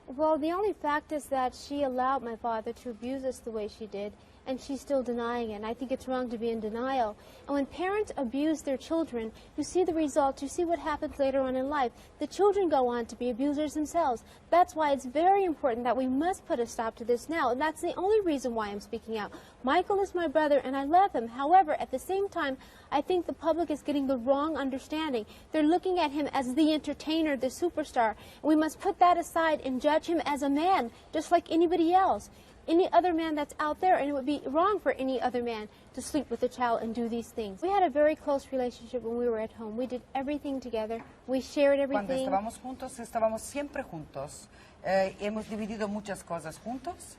Well, the only fact is that she allowed my father to abuse us the way she did, and she's still denying it. And I think it's wrong to be in denial. And when parents abuse their children, you see the results, you see what happens later on in life. The children go on to be abusers themselves. That's why it's very important that we must put a stop to this now. And that's the only reason why I'm speaking out. Michael is my brother, and I love him. However, at the same time, I think the public is getting the wrong understanding. They're looking at him as the entertainer, the superstar. And we must put that aside and judge him as a man, just like anybody else. Any other man that's out there, and it would be wrong for any other man to sleep with a child and do these things. We had a very close relationship when we were at home. We did everything together. We shared everything. Cuando estábamos juntos, estábamos siempre juntos. Hemos dividido muchas cosas juntos.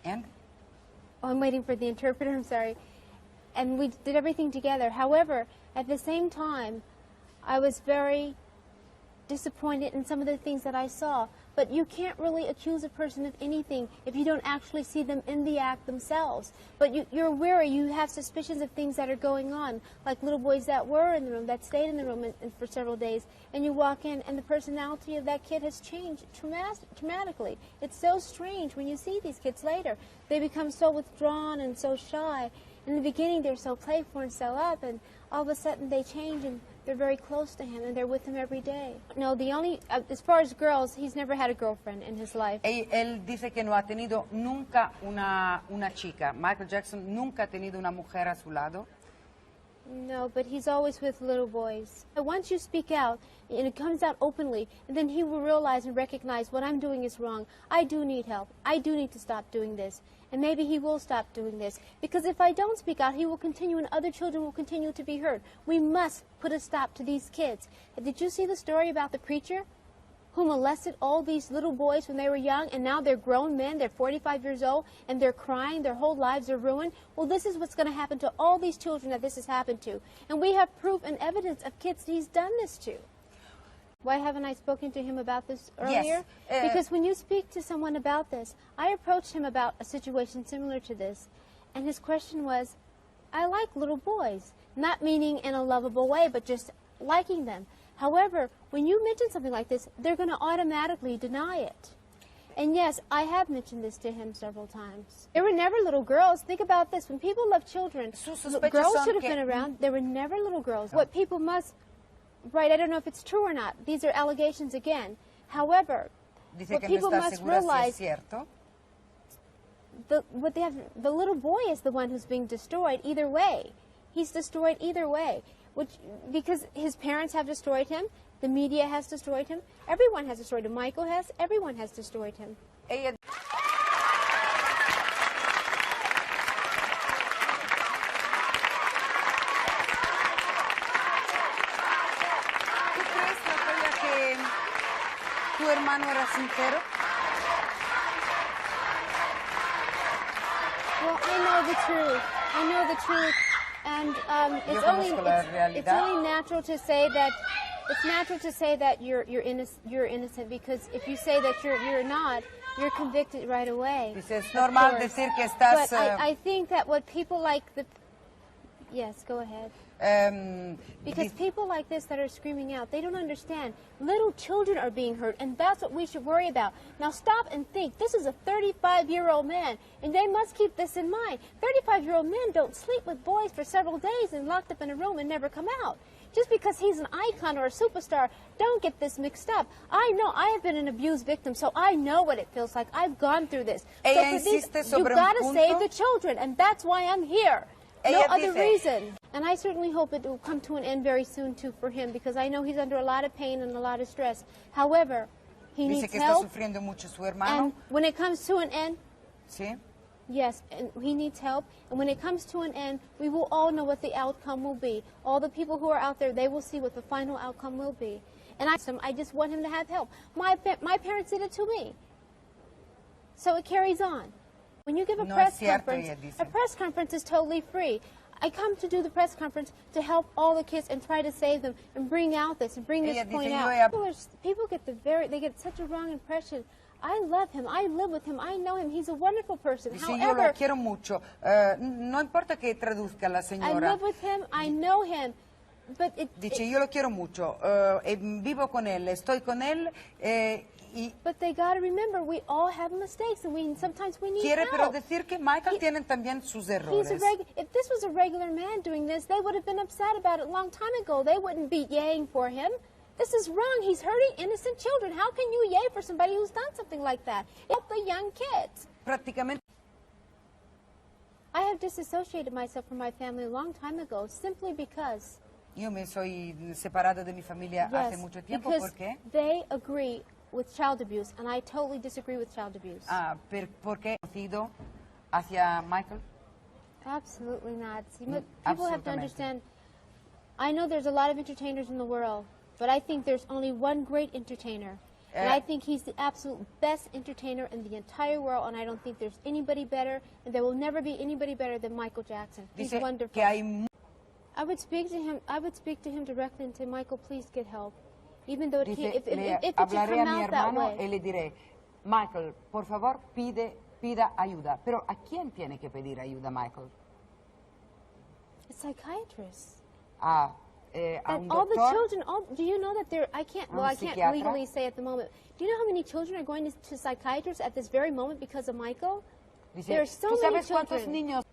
And? Oh, I'm waiting for the interpreter, I'm sorry. And we did everything together. However, at the same time, I was very disappointed in some of the things that I saw. But you can't really accuse a person of anything if you don't actually see them in the act themselves. But you're wary, you have suspicions of things that are going on, like little boys that were in the room, that stayed in the room for several days, and you walk in and the personality of that kid has changed dramatically. It's so strange when you see these kids later. They become so withdrawn and so shy. In the beginning they're so playful and so up, and all of a sudden they change and they're very close to him and they're with him every day. No, the only, as far as girls, he's never had a girlfriend in his life. Él dice que no ha tenido nunca una chica. Michael Jackson nunca ha tenido una mujer a su lado. No, but he's always with little boys. Once you speak out, and it comes out openly, and then he will realize and recognize what I'm doing is wrong. I do need help. I do need to stop doing this. And maybe he will stop doing this. Because if I don't speak out, he will continue and other children will continue to be hurt. We must put a stop to these kids. Did you see the story about the preacher who molested all these little boys when they were young, and now they're grown men, they're 45 years old, and they're crying, their whole lives are ruined? Well, this is what's going to happen to all these children that this has happened to. And we have proof and evidence of kids he's done this to. Why haven't I spoken to him about this earlier? Yes. Because when you speak to someone about this, I approached him about a situation similar to this, and his question was, I like little boys, not meaning in a lovable way, but just liking them. However, when you mention something like this, they're going to automatically deny it. And yes, I have mentioned this to him several times. There were never little girls. Think about this. When people love children, girls should have been around. There were never little girls. What people must... Right, I don't know if it's true or not. These are allegations again. However, what people must realize, the little boy is the one who's being destroyed either way. He's destroyed either way. Because his parents have destroyed him, the media has destroyed him, everyone has destroyed him. Michael has, everyone has destroyed him. ¿Tu hermano era sincero? Well, I know the truth. I know the truth, and it's only natural to say that you're innocent, because if you say that you're not, you're convicted right away. Es normal decir que estás. But I think that what people like the. Yes, go ahead. Because people like this that are screaming out, they don't understand. Little children are being hurt, and that's what we should worry about. Now stop and think. This is a 35-year-old man, and they must keep this in mind. 35-year-old men don't sleep with boys for several days and locked up in a room and never come out. Just because he's an icon or a superstar, don't get this mixed up. I know, I have been an abused victim, so I know what it feels like. I've gone through this. So for this, you've got to save the children, and that's why I'm here. No other reason. And I certainly hope it will come to an end very soon, too, for him, because I know he's under a lot of pain and a lot of stress. However, he needs help. And when it comes to an end, yes, and he needs help. And when it comes to an end, we will all know what the outcome will be. All the people who are out there, they will see what the final outcome will be. And I just want him to have help. My parents did it to me. So it carries on. When you give a press conference is totally free. I come to do the press conference to help all the kids and try to save them and bring out this and bring this point out. People get they get such a wrong impression. I love him. I live with him. I know him. He's a wonderful person. Sí, yo lo quiero mucho. No importa que traduzca la señora. I live with him. I know him. Dice, yo lo quiero mucho, vivo con él, estoy con él, But they got to remember, we all have mistakes, and sometimes we need quiere help. pero decir que Michael tiene también sus errores. If this was a regular man doing this, they would have been upset about it a long time ago. They wouldn't be yaying for him. This is wrong. He's hurting innocent children. How can you yay for somebody who's done something like that? Help the young kids. Prácticamente. I have disassociated myself from my family a long time ago, simply because. Yo me soy separado de mi familia hace mucho tiempo. ¿Por qué? They agree with child abuse, and I totally disagree with child abuse. ¿Por qué conocido hacia Michael? Absolutely not. See, people have to understand, I know there's a lot of entertainers in the world, but I think there's only one great entertainer. And I think he's the absolute best entertainer in the entire world, and I don't think there's anybody better, and there will never be anybody better than Michael Jackson. He's wonderful. I would speak to him directly and say, Michael, please get help. Even though if it hablaré a come mi out that hermano way. y le diré, Michael, por favor, pida ayuda. Pero ¿a quién tiene que pedir ayuda, Michael? A psychiatrist. A un all the doctor. children, do you know that I can't legally say at the moment. Do you know how many children are going to psychiatrists at this very moment because of Michael? Dice, there are so ¿tú many sabes cuántos children. niños?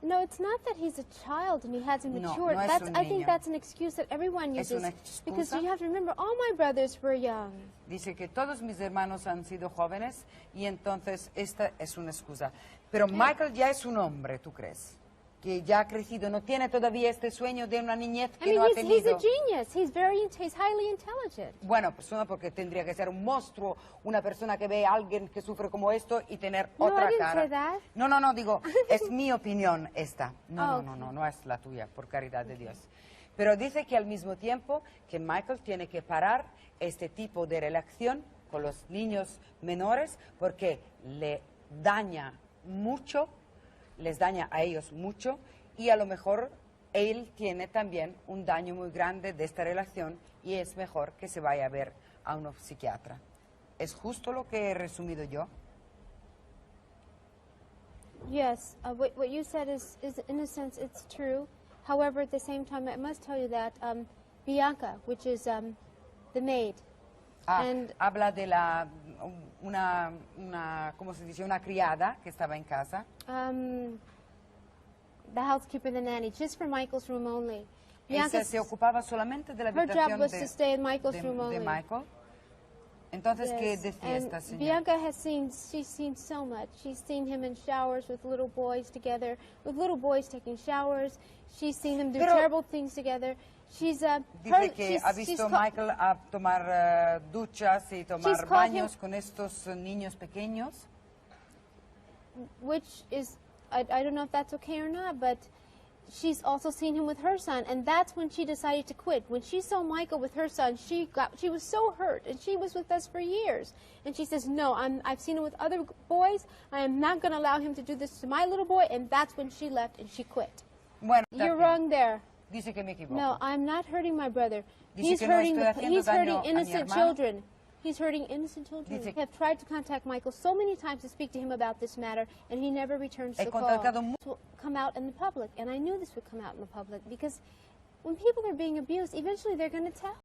No, it's not that he's a child and he hasn't matured. No es un I think niño. that's an excuse that everyone Es uses. una excusa. Because you have to remember, all my brothers were young. Dice que todos mis hermanos han sido jóvenes y entonces esta es una excusa. Pero Michael ya es un hombre, ¿tú crees? Que ya ha crecido, no tiene todavía este sueño de una niñez que no ha tenido. He's a genius. He's highly intelligent. Bueno, pues no, porque tendría que ser un monstruo, una persona que ve a alguien que sufre como esto y tener otra cara. Say that. No, digo, es mi opinión esta. No es la tuya, por caridad de Dios. Pero dice que al mismo tiempo que Michael tiene que parar este tipo de relación con los niños menores porque le daña mucho, les daña a ellos mucho y a lo mejor él tiene también un daño muy grande de esta relación y es mejor que se vaya a ver a un psiquiatra. ¿Es justo lo que he resumido yo? Yes, what you said is in a sense it's true. However, at the same time, I must tell you that Blanca, which is the maid, habla de ¿cómo se dice? Una criada que estaba en casa. The housekeeper, the nanny, just for Michael's room only. Ella se ocupaba solamente de la habitación her job was to stay in Michael's room only. de Michael. Entonces, ¿qué decía esta señora? Bianca she's seen so much. She's seen him in showers with little boys together, with little boys taking showers. She's seen them do terrible things together. Dice que ha visto Michael a tomar duchas y tomar baños con estos niños pequeños. Which is, I don't know if that's okay or not, but she's also seen him with her son, and that's when she decided to quit. When she saw Michael with her son, she was so hurt, and she was with us for years. And she says, no, I've seen him with other boys. I am not going to allow him to do this to my little boy, and that's when she left and she quit. Bueno, you're wrong there. Dice que me equivoco. No, I'm not hurting my brother. He's hurting innocent children. He's hurting innocent children. I have tried to contact Michael so many times to speak to him about this matter, and he never returns the call. This will come out in the public, and I knew this would come out in the public because when people are being abused, eventually they're going to tell.